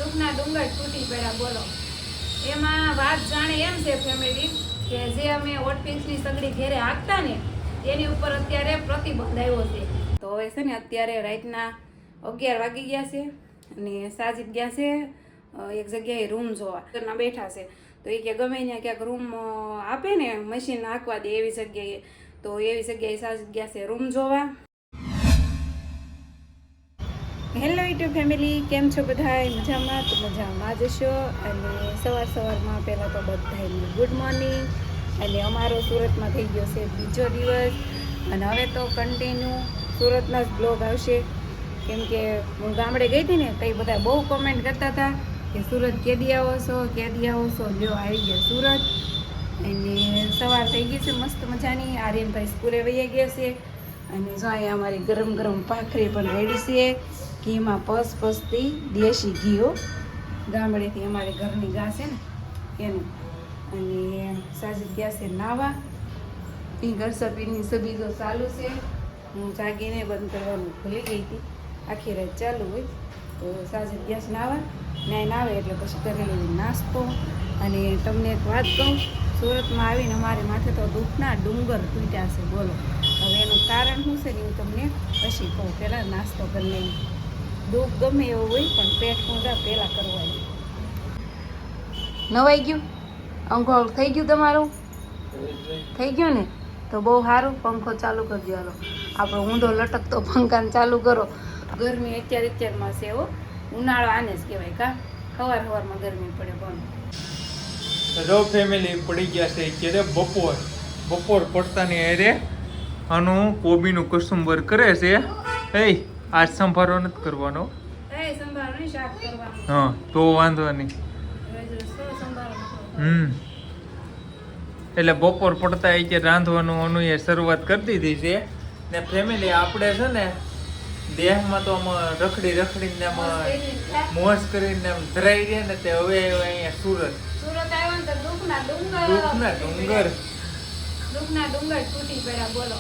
દુઃખના ડુંગર તૂટી પડ્યા બોલો. એમાં વાત જાણે એમ છે ફેમિલી કે જે અમે ઓટપીંછની સગડી ઘેરે હાંકતા ને એની ઉપર અત્યારે પ્રતિબંધ આવ્યો છે. તો હવે છે ને અત્યારે રાતના 11 વાગી ગયા છે અને સાજીદ ગયા છે એક જગ્યાએ રૂમ જોવા. ઘરના બેઠા છે તો એ કે ગમે ત્યાં ક્યાંક રૂમ આપે ને મશીન હાંકવા દે એવી જગ્યાએ, તો એવી જગ્યાએ સાજીદ ગયા છે રૂમ જોવા. હેલો યુટ્યુબ ફેમિલી, કેમ છો બધાય? મજામાં? તો મજામાં જશો. અને સવારમાં પહેલાં તો બધાને ગુડ મોર્નિંગ. અને અમારો સુરતમાં થઈ ગયો છે બીજો દિવસ અને હવે તો કન્ટિન્યુ સુરતના જ બ્લોગ આવશે. કેમ કે હું ગામડે ગઈ હતી ને તો એ બધા બહુ કોમેન્ટ કરતા હતા કે સુરત કેદી આવો છો, કેદી આવો છો. લ્યો આવી ગયા સુરત. અને સવાર થઈ ગઈ છે મસ્ત મજાની. આર્યનભાઈ સ્કૂલે વહી ગયા છે અને જો અહીંયા અમારી ગરમ ગરમ ભાખરી પણ રેડી છે. ઘીમાં પસપસથી દેશી ઘીઓ ગામડેથી અમારે ઘરની ઘા છે ને એનું. અને સાજીદ ગયા છે નાવા. ઘર સપીની સબી તો ચાલુ છે. હું જાગીને બંધ કરવાનું ભૂલી ગઈ હતી, આખી રાત ચાલુ હોય. તો સાજીદ ગયા છે નાવા. નાઈને આવે એટલે પછી કરેલી નાસ્તો. અને તમને એક વાત કહું, સુરતમાં આવીને અમારે માથે તો દુઃખના ડુંગર તૂટ્યા છે બોલો. હવે એનું કારણ શું છે ને હું તમને પછી કહું. પહેલાં નાસ્તો કરી લઈ. દુઃખ ગમે એવું હોય પણ પેટ પૂજા પહેલાં કરવાની. નવાઈ ગયું? અંગોળ થઈ ગયું તમારું? થઈ ગયું ને? તો બહુ સારું. પંખો ચાલુ કરજો. હાલો આપણો ઊંધો લટકતો પંખાને ચાલુ કરો. ગરમી અત્યારમાં છે એવો. ઉનાળો આને જ કહેવાય કા. સવારમાં ગરમી પડે પણ રો ફેમિલી પડી ગયા છે ક્યારે બપોર પડતાની અરે આનું કોબીનું કસુંબર કરે છે. એ આજ સંભારો નથી કરવાનો. સંભારો નહીં, શાક કરવાનું. હા તો વાંધો નહીં. એટલે બપોર પડતા કે રાંધવાનું આનું એ શરૂઆત કરી દીધી છે ને ફેમિલી. આપણે છે ને દેહમાં તો રખડીને મોજ કરીને ધરાઈ ગયા ને તે હવે અહીંયા સુરત આવ્યો ને તો દુઃખના ડુંગર તૂટી પડ્યા બોલો.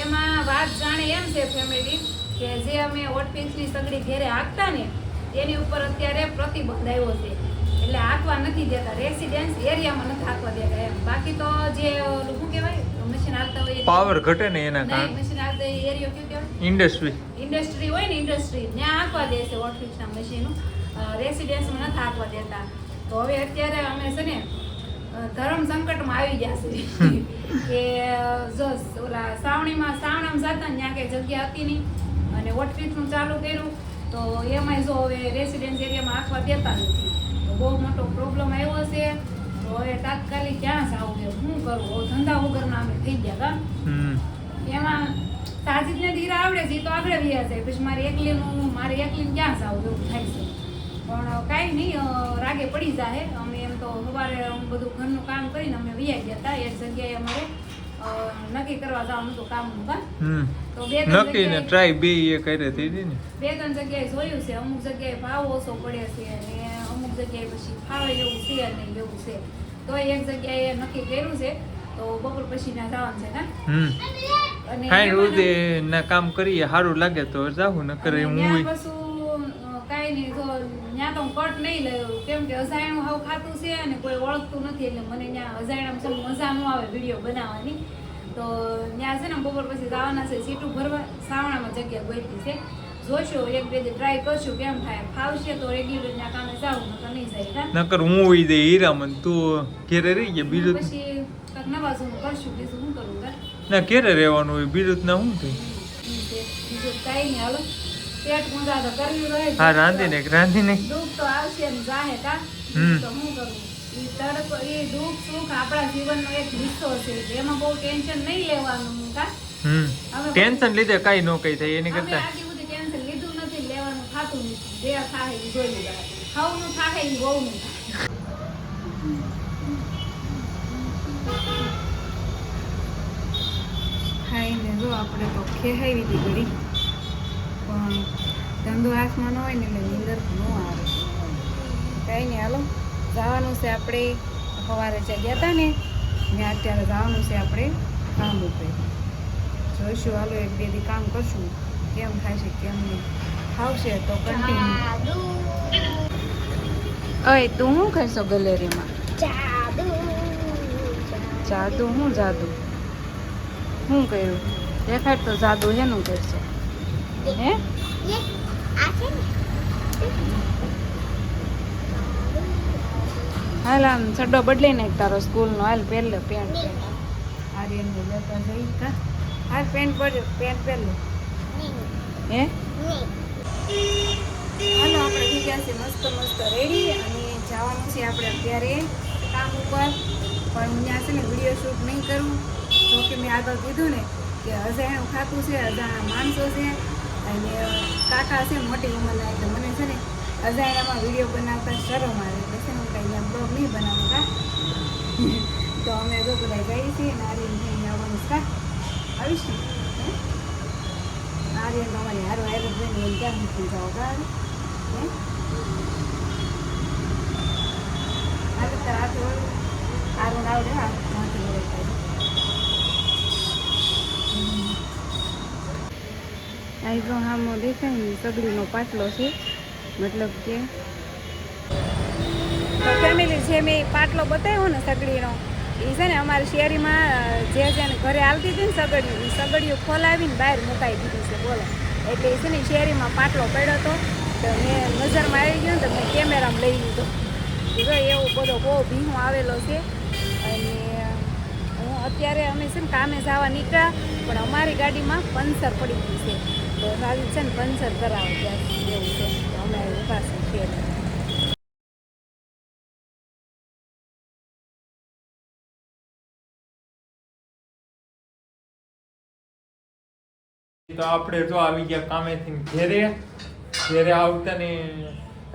એમાં વાત જાણે એમ છે ફેમિલી કે જે અમે ઓટપીંછની સગડી ઘેરે હાંકતા ને એની ઉપર અત્યારે પ્રતિબંધ આવ્યો છે. એટલે હાંકવા નથી દેતા, રેસિડેન્સ એરિયામાં નથી હાંકવા દેતા એમ. બાકી તો જે શું કહેવાય મશીન હાલતા હોય પાવર ઘટે ને એના કારણે મશીન હાલતા એરિયો કેવું કહેવાય? ઇન્ડસ્ટ્રી હોય ને, ઇન્ડસ્ટ્રી ત્યાં હાંકવા દે છે ઓટપીંછના મશીનો. રેસિડેન્સમાં નથી હાંકવા દેતા. તો હવે અત્યારે અમે છે ને ધર્મ સંકટમાં આવી ગયા છે કે જો ઓલા શ્રાવણામાં જતા ને ત્યાં કઈ જગ્યા હતી નહીં અને ઓટપીંછનું ચાલુ કર્યું તો એમાંય જો હવે રેસિડેન્સ એરિયામાં હાંકવા દેતા નથી. તો બહુ મોટો પ્રોબ્લેમ આવ્યો છે. તો હવે તાત્કાલિક ક્યાં જવું છે, શું કરવું? ધંધા વગરના અમે થઈ ગયા કા. એમાં સાજીદને ધીરા આવડે છે તો આગળ વ્યા જાય, પછી મારે એકલીને ક્યાં જવું એવું થાય છે. પણ કાંઈ નહીં, રાગે પડી જાય. અમે એમ તો સવારે બધું ઘરનું કામ કરીને અમે વ્યા ગયા હતા. એક જગ્યાએ અમારે નક્કી કરવા જવાનું હતું કામનું કામ. તો બે ત્રણ જગ્યાએ જોયું છે. અમુક જગ્યાએ ભાવ ઓછો પડે છે અને અમુક જગ્યાએ પછી ફાવે એવું છે નહીં એવું છે. તો એક જગ્યાએ નક્કી કર્યું છે તો બપોર પછી ના જવાનું છે કા. અને કામ કરીએ સારું લાગે તો જાવું, ન કરે હું કાંઈ નહીં. જો ત્યાં તો હું કટ નહીં લઉં કેમ કે અજાણ્યું હાવ ખાતું છે અને કોઈ ઓળખતું નથી. એટલે મને ત્યાં અજાણ્યામાં છે મજા ન આવે વિડીયો બનાવવાની. તો ત્યાં છે ને બપોર પછી જવાના છે સીટું ભરવા. શ્રાવણામાં જગ્યા ગોઈતી છે. જોઈશું એક બે ટ્રાય કરશું કેમ થાય. ફાવશે તો રેગ્યુલર ના કામે જાવું, નકર નહીં જાય. નકર હું હોય દે હીરામન તું ઘેરે રહી ગયા. બીજું પછી કંઈક નવા જૂનું કરશું. બીજું શું કરવું ના ઘેરે રહેવાનું હોય. બીજું ના શું થાય. બીજું કાંઈ નહીં. હાલો પેટ પૂજા તો કરવી રહે. હા રાંધીને દુઃખ તો આવશે ને જાહે કા. તો શું કરવું? એ તડકો, એ દુઃખ સુખ આપણા જીવનનો એક હિસ્સો છે. એમાં બહુ ટેન્શન નહીં લેવાનું કા. ટેન્શન લીધે કઈ ન કઈ થાય એની કરતા આટલી બધી ટેન્શન લીધું નથી, લેવાનું થાતું નથી. જે થાય એ જોઈ લીધા. ખાવાનું થાય એ બહુ નહીં. ખાઈને જો આપણે તો ખેહાવી હતી ઘડી પણ ધંધો હાથમાં ન હોય ને એટલે નીંદર ન આવે. કાંઈ નહીં. હાલો જવાનું છે આપણે. સવારે જ્યાં ગયા હતા ને ત્યાં અત્યારે જવાનું છે આપણે કામ ઉપર. જોઈશું હાલો એક બે દી કામ કરશું કેમ થાય છે કેમ નહીં. ફાવશે તો કન્ટિન્યુ. ઓય તું શું કરશો ગેલેરીમાં? જાદુ શું જાદુ? શું કર્યું? દેખાડ તો જાદુ હેનું કરશો? હે હાલ આમ છડ્ડો બદલી નાખ તારો સ્કૂલનો. હાલ પહેરલે પેન્ટ આર્યન જતા જઈ કા હાલ પેન્ટ પહેરલે હે હાલો આપણે થઈ ગયા છે મસ્ત રેડી અને જવાનું છે આપણે અત્યારે કામ ઉપર. પણ હું ત્યાં છે ને વિડીયો શૂટ નહીં કરું. જો કે મેં આગળ કીધું ને કે અજાણ્યું ખાતું છે, અજાણા માણસો છે અને કાકા છે મોટી ઉંમરના, એટલે મને છે ને અજાણ્યામાં વિડીયો બનાવતા શરમ આવે એટલે છે ને હું કંઈ બ્લોગ નહીં બનાવું કા. તો અમે જો બધા જઈએ છીએ અને આર્યન થઈને આવવાનું કા આવીશ ને આર્યન તમારી હારો હારો જઈને એમ ક્યાં મૂકી જાઓ કા આરું આવડે હા આઈ જો હામો દેખાય ને સગડીનો પાટલો છે, મતલબ કે ફેમિલી છે. મેં પાટલો બતાવ્યો ને સગડીનો, એ છે ને અમારી શેરીમાં જે ને ઘરે આવતી હતી ને સગડીઓ ખોલાવીને બહાર મુકાઈ દીધી છે બોલો. એટલે એ છે ને શેરીમાં પાટલો પડ્યો હતો તો મેં નજરમાં આવી ગયો ને તો મેં કેમેરામાં લઈ લીધો. જો એવો બધો બહુ ભીનો આવેલો છે. અને હું અત્યારે અમે છે ને કામે જવા નીકળ્યા પણ અમારી ગાડીમાં પંચર પડી ગઈ છે, તો રાજી છે ને પંચર કરાવે ત્યાં એવું છે. તો અમે ઊભા છીએ. તો આપણે જો આવી ગયા કામેથી ઘેરે આવતા ને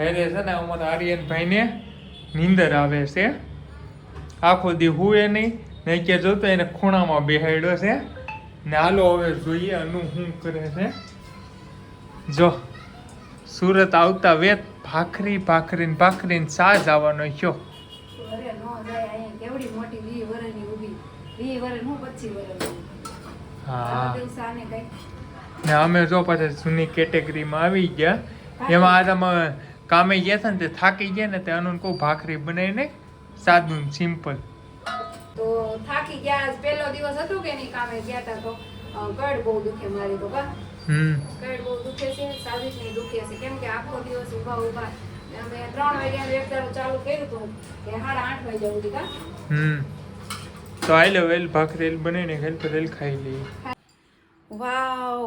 હેરે છે ને અમારા આર્યનભાઈને નીંદર આવે છે. આખો દી હુએ નહીં ને કે જોતો એને ખૂણામાં બેહાડ્યો છે ને. હાલો હવે જોઈએ અનુ શું કરે છે. જો સુરત આવતા વેત ભાખરીને સા જવાનો થયો. હા ને અમે જો પાછા જૂની કેટેગરીમાં આવી ગયા. એમાં આજ અમે કામે ગયા હતા ને તે થાકી ગયા ને તે અનુ કહું ભાખરી બનાવીને સાદું સિમ્પલ. તો થાકી ગયા. આજ પહેલો દિવસ હતો કે નહીં કામે ગયા હતા તો કડ બહુ દુખે મારી તો કા કડ બહુ દુખે છે, સાદિક નહીં દુખે છે કેમ કે આખો દિવસ ઊભા અમે 3 વાગ્યાનું એક દાડો ચાલુ કર્યું હતું કે 8:30 વાગ્યા સુધી કા. તો આઈ વેલ ભાખરી બનાવીને હેલ્પ ખાઈ લઈએ. વાવ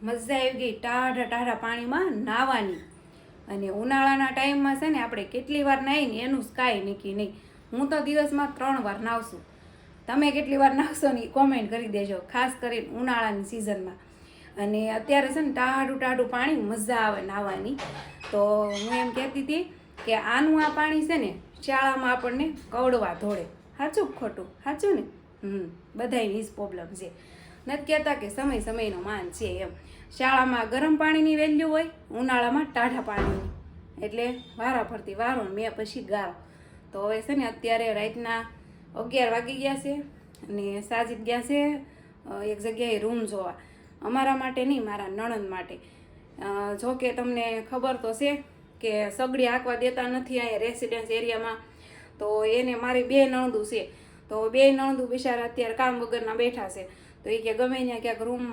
મજા આવી ગઈ ટાઢા પાણીમાં નાહવાની. અને ઉનાળાના ટાઈમમાં છે ને આપણે કેટલી વાર નાહીને એનું કાંઈ નક્કી નહીં. હું તો દિવસમાં 3 વાર નાવશું. તમે કેટલી વાર નાવશો ને કોમેન્ટ કરી દેજો, ખાસ કરીને ઉનાળાની સિઝનમાં. અને અત્યારે છે ને ટાઢું પાણી મજા આવે નાહવાની. તો હું એમ કહેતી હતી કે આનું આ પાણી છે ને શાળામાં આપણને કવડવા ધોળે. સાચું ખોટું? સાચું ને. બધાયની જ પ્રોબ્લેમ છે. નથી કહેતા કે સમયનો માન છે એમ. શાળામાં ગરમ પાણીની વેલ્યુ હોય, ઉનાળામાં ટાઢા પાણીની. એટલે વારા ફરતી વારો મેં પછી ગાળો. તો હવે છે ને અત્યારે રાતના 11 વાગી ગયા છે અને સાજીદ ગયા છે એક જગ્યાએ રૂમ જોવા. અમારા માટે નહીં, મારા નણંદ માટે. જો કે તમને ખબર તો છે કે સગડી હાંકવા દેતા નથી અહીંયા રેસિડેન્સ એરિયામાં. તો એને મારી 2 નણંદું છે. તો 2 નણંદું બિચારા અત્યારે કામ વગરના બેઠા છે. તો એ કે ગમે ત્યાં ક્યાંક રૂમ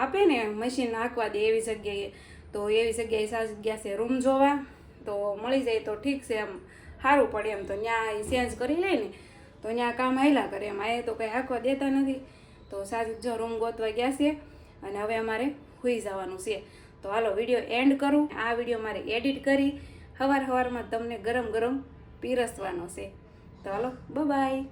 આપે ને મશીન હાંકવા દે એવી જગ્યાએ. તો એવી જગ્યાએ સાજીદ ગયા છે રૂમ જોવા. તો મળી જાય તો ઠીક છે, એમ સારું પડે એમ. તો ત્યાં એ ચેન્જ કરી લે ને તો ત્યાં કામ હાલ્યા કરે એમ. આ તો કંઈ હાંકવા દેતા નથી. તો સાજીદ જો રૂમ ગોતવા ગયા છે અને હવે અમારે સૂઈ જવાનું છે. તો હાલો વિડીયો એન્ડ કરું. આ વિડીયો મારે એડિટ કરી સવારમાં તમને ગરમ પીરસવાનો છે. તો હાલો બાય.